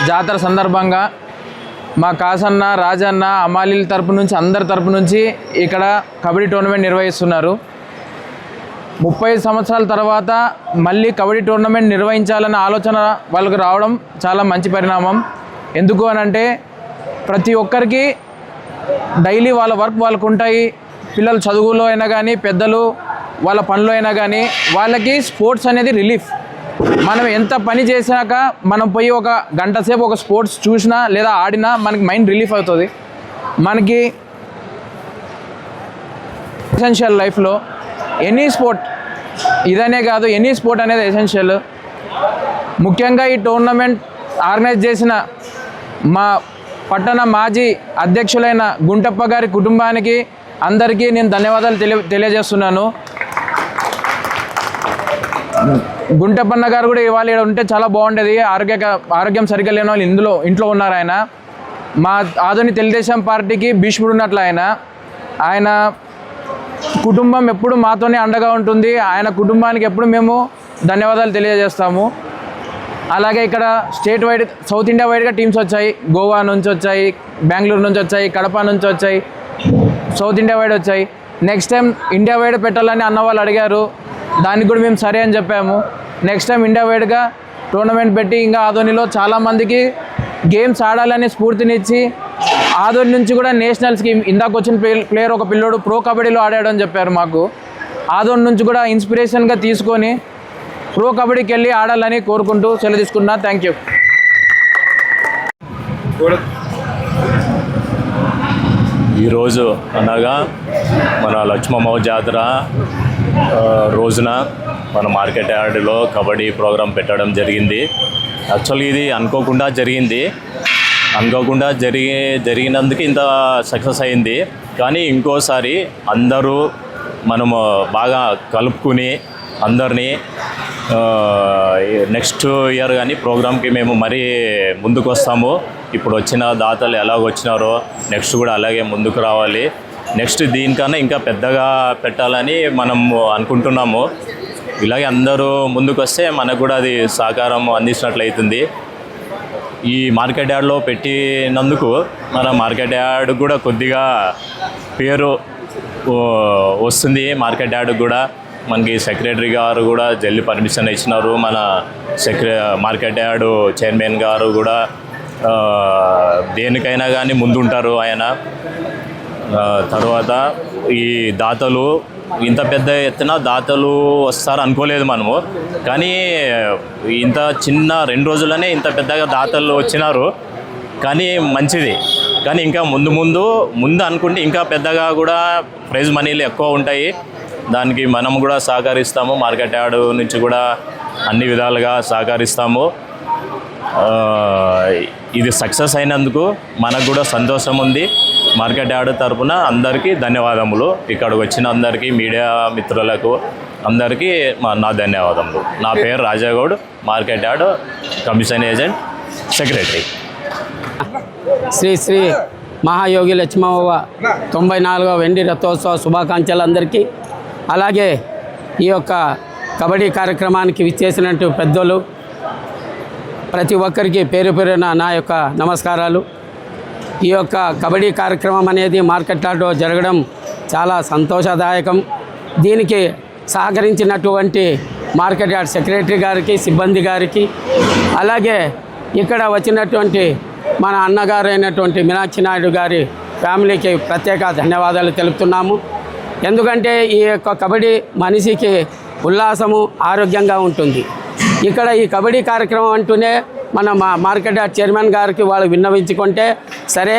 జాతర సందర్భంగా మా కాసన్న రాజన్న అమాలీల తరపు నుంచి అందరి తరపు నుంచి ఇక్కడ కబడ్డీ టోర్నమెంట్ నిర్వహిస్తున్నారు. 30 సంవత్సరాల తర్వాత మళ్ళీ కబడ్డీ టోర్నమెంట్ నిర్వహించాలన్న ఆలోచన వాళ్ళకు రావడం చాలా మంచి పరిణామం. ఎందుకు అనంటే ప్రతి ఒక్కరికి డైలీ వాళ్ళ వర్క్ వాళ్ళకు ఉంటాయి. పిల్లలు చదువులో అయినా కానీ పెద్దలు వాళ్ళ పనిలో అయినా కానీ వాళ్ళకి స్పోర్ట్స్ అనేది రిలీఫ్. మనం ఎంత పని చేసినాక మనం పోయి ఒక గంట సేపు ఒక స్పోర్ట్స్ చూసినా లేదా ఆడినా మనకి మైండ్ రిలీఫ్ అవుతుంది. మనకి ఎసెన్షియల్ లైఫ్లో ఎనీ స్పోర్ట్ ఇదనే కాదు, ఎనీ స్పోర్ట్ అనేది ఎసెన్షియల్. ముఖ్యంగా ఈ టోర్నమెంట్ ఆర్గనైజ్ చేసిన మా పట్టణ మాజీ అధ్యక్షులైన గుంటప్ప గారి కుటుంబానికి అందరికీ నేను ధన్యవాదాలు తెలియజేస్తున్నాను. గుంటప్పన్న గారు కూడా ఇవాళ ఇక్కడ ఉంటే చాలా బాగుండేది. ఆరోగ్యం సరిగ్గా లేని వాళ్ళు ఇంట్లో ఉన్నారు. ఆయన మా ఆధునిక తెలుగుదేశం పార్టీకి భీష్ముడు ఉన్నట్లు ఆయన కుటుంబం ఎప్పుడు మాతోనే అండగా ఉంటుంది. ఆయన కుటుంబానికి ఎప్పుడు మేము ధన్యవాదాలు తెలియజేస్తాము. అలాగే ఇక్కడ స్టేట్ వైడ్ సౌత్ ఇండియా వైడ్గా టీమ్స్ వచ్చాయి. గోవా నుంచి వచ్చాయి, బెంగళూరు నుంచి వచ్చాయి, కడప నుంచి వచ్చాయి, సౌత్ ఇండియా వైడ్ వచ్చాయి. నెక్స్ట్ టైం ఇండియా వైడ్ పెట్టాలని అన్న వాళ్ళు అడిగారు. దానికి కూడా మేము సరే అని చెప్పాము. నెక్స్ట్ టైం ఇండియా వైడ్గా టోర్నమెంట్ పెట్టి ఇంకా ఆదోనిలో చాలామందికి గేమ్స్ ఆడాలని స్ఫూర్తినిచ్చి ఆదోని నుంచి కూడా నేషనల్స్కి ఇందాక వచ్చిన ప్లేయర్ ఒక పిల్లోడు ప్రో కబడ్డీలో ఆడాడని చెప్పారు. మాకు ఆదోని నుంచి కూడా ఇన్స్పిరేషన్గా తీసుకొని ప్రో కబడ్డీకి వెళ్ళి ఆడాలని కోరుకుంటూ సెలవు తీసుకున్నా. Thank you. ఈరోజు అనగా మన లక్ష్మమ్మ జాతర రోజున మన మార్కెట్ యార్డ్లో కబడ్డీ ప్రోగ్రాం పెట్టడం జరిగింది. యాక్చువల్లీ ఇది అనుకోకుండా జరిగినందుకు ఇంత సక్సెస్ అయింది. కానీ ఇంకోసారి అందరూ మనము బాగా కలుపుకుని అందరినీ నెక్స్ట్ ఇయర్ కానీ ప్రోగ్రామ్కి మేము మరీ ముందుకు వస్తాము. ఇప్పుడు వచ్చిన దాతలు ఎలాగ వచ్చినారో నెక్స్ట్ కూడా అలాగే ముందుకు రావాలి. నెక్స్ట్ దీనికన్నా ఇంకా పెద్దగా పెట్టాలని మనం అనుకుంటున్నాము. ఇలాగే అందరూ ముందుకు వస్తే మనకు కూడా అది సహకారం అందించినట్లయితుంది. ఈ మార్కెట్ యార్డ్లో పెట్టినందుకు మన మార్కెట్ యార్డ్ కూడా కొద్దిగా పేరు వస్తుంది. మార్కెట్ యార్డ్ కూడా మనకి సెక్రటరీ గారు కూడా జల్లి పర్మిషన్ ఇచ్చినారు. మన మార్కెట్ యార్డు చైర్మన్ గారు కూడా దేనికైనా కానీ ముందుంటారు ఆయన. తర్వాత ఈ దాతలు ఇంత పెద్ద ఎత్తున దాతలు వస్తారు అనుకోలేదు మనము. కానీ ఇంత చిన్న 2 రోజుల్లోనే ఇంత పెద్దగా దాతలు వచ్చినారు. కానీ మంచిది. కానీ ఇంకా ముందు అనుకుంటే ఇంకా పెద్దగా కూడా ప్రైజ్ మనీలు ఎక్కువ ఉంటాయి. దానికి మనం కూడా సహకరిస్తాము. మార్కెట్ యార్డు నుంచి కూడా అన్ని విధాలుగా సహకరిస్తాము. ఇది సక్సెస్ అయినందుకు మనకు కూడా సంతోషం ఉంది. మార్కెట్ యార్డ్ తరఫున అందరికీ ధన్యవాదములు. ఇక్కడికి వచ్చిన అందరికీ మీడియా మిత్రులకు అందరికీ నా ధన్యవాదములు. నా పేరు Rajagoud, market yard commission agent, secretary. Shri Mahayogi Lakshmavva 94వ వెండి రథోత్సవ శుభాకాంక్షలు అందరికీ. అలాగే ఈ యొక్క కబడ్డీ కార్యక్రమానికి విచ్చేసినట్టు పెద్దలు ప్రతి ఒక్కరికి పేరు పేరున నా యొక్క నమస్కారాలు. ఈ యొక్క కబడ్డీ కార్యక్రమం అనేది మార్కెట్ యార్డ్లో జరగడం చాలా సంతోషదాయకం. దీనికి సహకరించినటువంటి మార్కెట్ యార్డ్ సెక్రటరీ గారికి, సిబ్బంది గారికి, అలాగే ఇక్కడ వచ్చినటువంటి మన అన్నగారు అయినటువంటి మీనాక్షి నాయుడు గారి ఫ్యామిలీకి ప్రత్యేక ధన్యవాదాలు తెలుపుతున్నాము. ఎందుకంటే ఈ యొక్క కబడ్డీ మనిషికి ఉల్లాసము, ఆరోగ్యంగా ఉంటుంది. ఇక్కడ ఈ కబడ్డీ కార్యక్రమం అంటూనే మన మార్కెట్ యార్డ్ చైర్మన్ గారికి వాళ్ళు విన్నవించుకుంటే సరే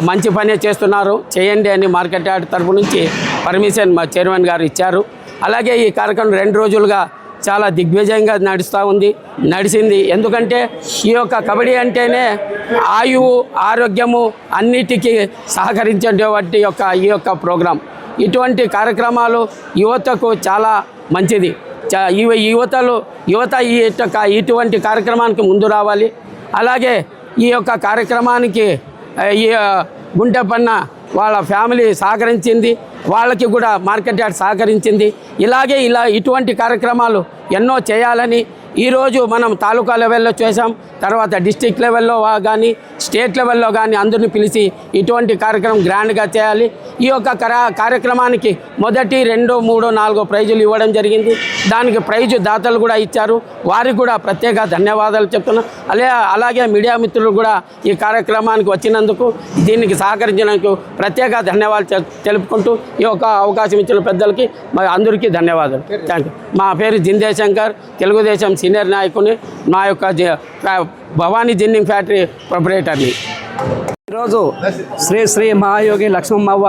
మంచి పనే చేస్తున్నారు చేయండి అని మార్కెట్ యార్డ్ తరపు నుంచి పర్మిషన్ మా చైర్మన్ గారు ఇచ్చారు. అలాగే ఈ కార్యక్రమం 2 రోజులుగా చాలా దిగ్విజయంగా నడిచింది. ఎందుకంటే ఈ యొక్క కబడ్డీ అంటేనే ఆయువు, ఆరోగ్యము అన్నిటికీ సహకరించేటువంటి ఈ యొక్క ప్రోగ్రాం. ఇటువంటి కార్యక్రమాలు యువతకు చాలా మంచిది. యువత ఇటువంటి కార్యక్రమానికి ముందు రావాలి. అలాగే ఈ యొక్క కార్యక్రమానికి ఈ గుంటెపన్న వాళ్ళ ఫ్యామిలీ సహకరించింది, వాళ్ళకి కూడా మార్కెట్ యార్డ్ సహకరించింది. ఇలాగే ఇటువంటి కార్యక్రమాలు ఎన్నో చేయాలని ఈరోజు మనం తాలూకా లెవెల్లో చేసాం, తర్వాత డిస్ట్రిక్ట్ లెవెల్లో కానీ స్టేట్ లెవెల్లో కానీ అందరిని పిలిచి ఇటువంటి కార్యక్రమం గ్రాండ్గా చేయాలి. ఈ యొక్క కార్యక్రమానికి 1, 2, 3, 4 ప్రైజులు ఇవ్వడం జరిగింది. దానికి ప్రైజు దాతలు కూడా ఇచ్చారు. వారికి కూడా ప్రత్యేక ధన్యవాదాలు చెప్తున్నాం. అలాగే మీడియా మిత్రులు కూడా ఈ కార్యక్రమానికి వచ్చినందుకు, దీనికి సహకరించినందుకు ప్రత్యేక ధన్యవాదాలు తెలుపుకుంటూ ఈ యొక్క అవకాశం ఇచ్చిన పెద్దలకి అందరికీ ధన్యవాదాలు. Thank you. మా పేరు జిందే శంకర్, తెలుగుదేశం సీనియర్ నాయకుని, మా యొక్క భవానీ జిన్నింగ్ ఫ్యాక్టరీ ప్రొపరేటర్ని. ఈరోజు శ్రీ మహాయోగి లక్ష్మమ్మవ్వ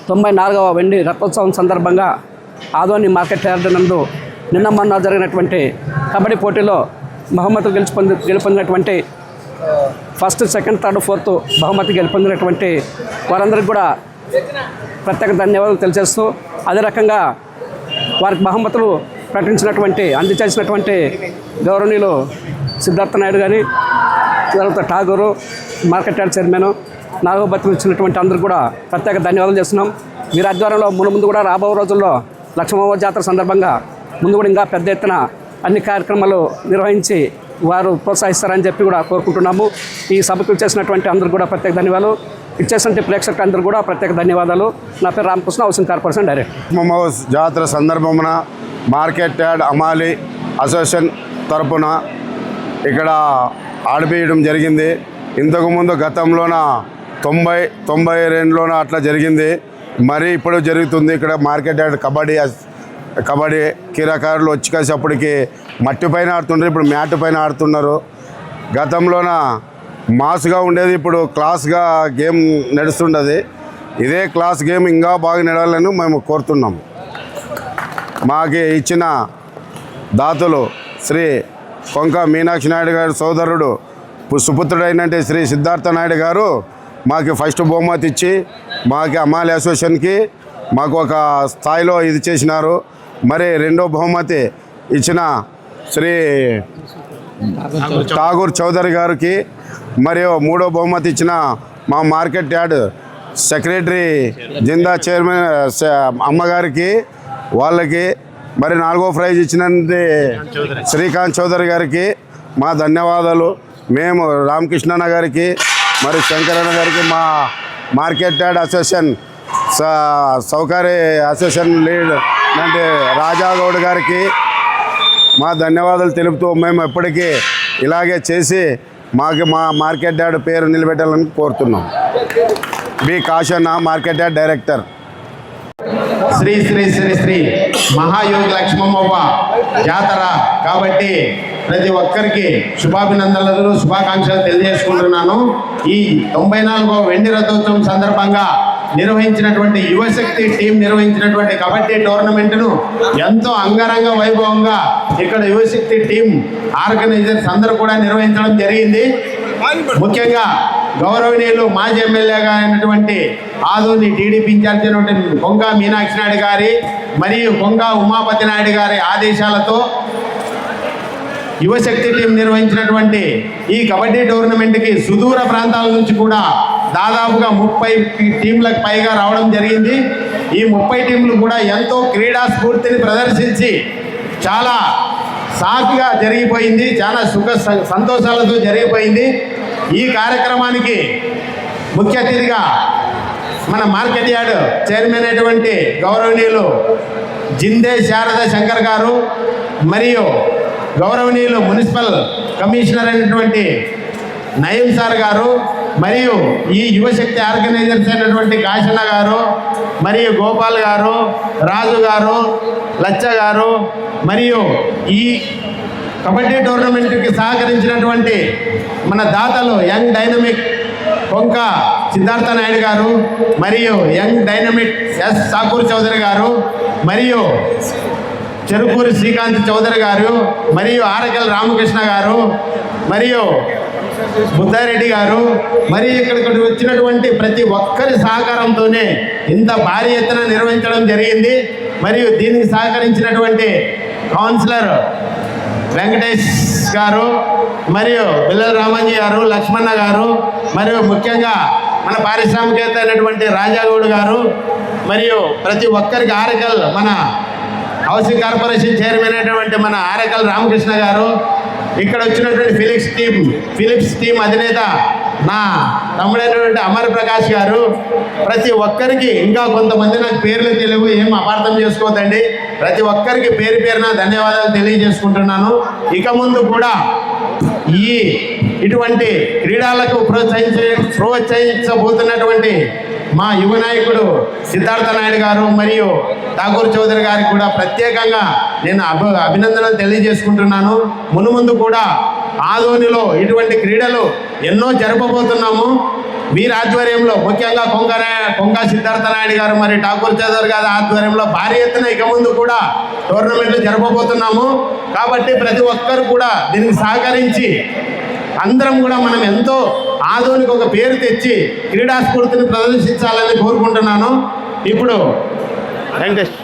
94వ వెండి రథోత్సవం సందర్భంగా ఆదోని మార్కెట్ యార్డ్ నందు నిన్న మొన్న జరిగినటువంటి కబడ్డీ పోటీలో బహుమతులు గెలుపొందినటువంటి ఫస్ట్, సెకండ్, థర్డ్, ఫోర్త్ బహుమతి గెలుపొందినటువంటి వారందరికీ కూడా ప్రత్యేక ధన్యవాదాలు తెలియజేస్తూ, అదే రకంగా వారికి బహుమతులు అందజేసినటువంటి గౌరవనీయులు సిద్ధార్థ నాయుడు గారి, తర్వాత ఠాగూరు, మార్కెట్ యార్డ్ చైర్మన్ నాగోబత్తులు ఇచ్చినటువంటి అందరూ కూడా ప్రత్యేక ధన్యవాదాలు చేస్తున్నాం. వీరి ఆధ్వర్యంలో ముందు కూడా రాబో రోజుల్లో లక్ష్మమ్మ జాతర సందర్భంగా ముందు కూడా ఇంకా పెద్ద ఎత్తున అన్ని కార్యక్రమాలు నిర్వహించి వారు ప్రోత్సహిస్తారని చెప్పి కూడా కోరుకుంటున్నాము. ఈ సభకు ఇచ్చేసినటువంటి అందరూ కూడా ప్రత్యేక ధన్యవాదాలు. ఇచ్చేసినటువంటి ప్రేక్షకులకు అందరూ కూడా ప్రత్యేక ధన్యవాదాలు. నా పేరు Ramakrishna, housing corporation director. Lakshmamma జాతర సందర్భమున మార్కెట్ యార్డ్ అమాలి అసోసియేషన్ తరపున ఇక్కడ ఆడిపేయడం జరిగింది. ఇంతకుముందు గతంలోన 92లోన అట్లా జరిగింది. మరి ఇప్పుడు జరుగుతుంది ఇక్కడ మార్కెట్ యార్డ్ కబడ్డీ క్రీడాకారులు వచ్చి కలిసేపటికి మట్టి పైన ఆడుతున్నారు, ఇప్పుడు మ్యాట్ పైన ఆడుతున్నారు. గతంలోన మాస్గా ఉండేది, ఇప్పుడు క్లాస్గా గేమ్ నడుస్తుండదు. ఇదే క్లాస్ గేమ్ ఇంకా బాగా నడవాలని మేము కోరుతున్నాం. మాకు ఇచ్చిన దాతలు శ్రీ కొంక మీనాక్షి నాయుడు గారి సోదరుడు సుపుత్రుడైనటువంటి శ్రీ సిద్ధార్థ నాయుడు గారు మాకు ఫస్ట్ బహుమతి ఇచ్చి మాకు అమాలి అసోసియేషన్కి మాకు ఒక స్థాయిలో ఇది చేసినారు. మరి రెండో బహుమతి ఇచ్చిన శ్రీ ఠాగూర్ చౌదరి గారికి, మరియు మూడో బహుమతి ఇచ్చిన మా మార్కెట్ యార్డ్ సెక్రటరీ జిందా చైర్మన్ అమ్మగారికి, వాళ్ళకి, మరి 4వ ప్రైజ్ ఇచ్చినది శ్రీకాంత్ చౌదరి గారికి మా ధన్యవాదాలు. మేము రామకృష్ణన్న గారికి, మరి శంకరన్న గారికి, మా మార్కెట్ యార్డ్ అసోసియేషన్ సౌకర్య అసోసియేషన్ లీడ్ అంటే రాజాగౌడ్ గారికి మా ధన్యవాదాలు తెలుపుతూ, మేము ఎప్పటికీ ఇలాగే చేసి మా మార్కెట్ యార్డ్ పేరు నిలబెట్టాలని కోరుతున్నాం. B Kashanna, market yard director. Shri Shri Shri Shri Mahayogi Lakshmammavva జాతర కాబట్టి ప్రతి ఒక్కరికి శుభాభినందనలు, శుభాకాంక్షలు తెలియజేసుకుంటున్నాను. ఈ 94వ వెండి రథోత్సవం సందర్భంగా నిర్వహించినటువంటి యువశక్తి టీం నిర్వహించినటువంటి కబడ్డీ టోర్నమెంట్ను ఎంతో అంగరంగ వైభవంగా ఇక్కడ యువశక్తి టీం ఆర్గనైజర్స్ అందరూ కూడా నిర్వహించడం జరిగింది. ముఖ్యంగా గౌరవనీయులు మాజీ ఎమ్మెల్యేగా అయినటువంటి ఆదోని టీడీపీ ఇన్ఛార్జ్ అయినటువంటి కొంక మీనాక్షి నాయుడు గారి మరియు కొంక ఉమాపతి నాయుడు గారి ఆదేశాలతో యువశక్తి టీం నిర్వహించినటువంటి ఈ కబడ్డీ టోర్నమెంట్కి సుదూర ప్రాంతాల నుంచి కూడా దాదాపుగా 30 టీంలకు పైగా రావడం జరిగింది. ఈ 30 టీంలు కూడా ఎంతో క్రీడా స్ఫూర్తిని ప్రదర్శించి చాలా సాఫీగా జరిగిపోయింది, చాలా సుఖ సంతోషాలతో జరిగిపోయింది. ఈ కార్యక్రమానికి ముఖ్య అతిథిగా మన మార్కెట్ యార్డ్ చైర్మన్ అయినటువంటి గౌరవనీయులు జిందే శారద శంకర్ గారు, మరియు గౌరవనీయులు మున్సిపల్ కమిషనర్ అయినటువంటి నయీం సార్ గారు, మరియు ఈ యువశక్తి ఆర్గనైజర్స్ అయినటువంటి కాశన్న గారు, మరియు గోపాల్ గారు, రాజు గారు, లచ్చ గారు, మరియు ఈ కబడ్డీ టోర్నమెంట్కి సహకరించినటువంటి మన దాతలు యంగ్ డైనమిక్ కొంక సిద్ధార్థ నాయుడు గారు, మరియు young dynamic S Thakur Chowdary గారు, మరియు చెరుకూరి శ్రీకాంత్ చౌదరి గారు, మరియు ఆరకల్ రామకృష్ణ గారు, మరియు బుద్ధారెడ్డి గారు, మరియు ఇక్కడికి వచ్చినటువంటి ప్రతి ఒక్కరి సహకారంతోనే ఇంత భారీ ఎత్తున నిర్వహించడం జరిగింది. మరియు దీనికి సహకరించినటువంటి కౌన్సిలర్ వెంకటేష్ గారు, మరియు బిల్లల రామాజీ గారు, లక్ష్మణ గారు, మరియు ముఖ్యంగా మన పారిశ్రామికవేత్త అయినటువంటి రాజాగౌడ్ గారు, మరియు ప్రతి ఒక్కరికి ఆరకల్ మన హౌసింగ్ కార్పొరేషన్ చైర్మన్ అయినటువంటి మన ఆరేకల్ రామకృష్ణ గారు, ఇక్కడ వచ్చినటువంటి ఫిలిప్స్ టీం అధినేత నా తమ్ముడైనటువంటి అమర్ ప్రకాష్ గారు, ప్రతి ఒక్కరికి, ఇంకా కొంతమంది నాకు పేర్లు తెలియవు, ఏం అపార్థం చేసుకోవద్దండి, ప్రతి ఒక్కరికి పేరు పేరున ధన్యవాదాలు తెలియజేసుకుంటున్నాను. ఇక ముందు కూడా ఇటువంటి క్రీడలకు ప్రోత్సహించబోతున్నటువంటి మా యువ నాయకుడు సిద్ధార్థ నాయుడు గారు మరియు ఠాకూర్ చౌదరి గారికి కూడా ప్రత్యేకంగా నేను అభినందనలు తెలియజేసుకుంటున్నాను. మునుముందు కూడా ఆదోనిలో ఇటువంటి క్రీడలు ఎన్నో జరపబోతున్నాము. వీరి ఆధ్వర్యంలో, ముఖ్యంగా కొంగా సిద్ధార్థ నాయుడు గారు మరియు ఠాకూర్ చౌదరి గారి ఆధ్వర్యంలో భారీ ఎత్తున ఇక ముందు కూడా టోర్నమెంట్లు జరపబోతున్నాము. కాబట్టి ప్రతి ఒక్కరు కూడా దీనికి సహకరించి అందరం కూడా మనం ఎంతో ఆదోనికి ఒక పేరు తెచ్చి క్రీడా స్ఫూర్తిని ప్రదర్శించాలని కోరుకుంటున్నాను. ఇప్పుడు వెంకటేష్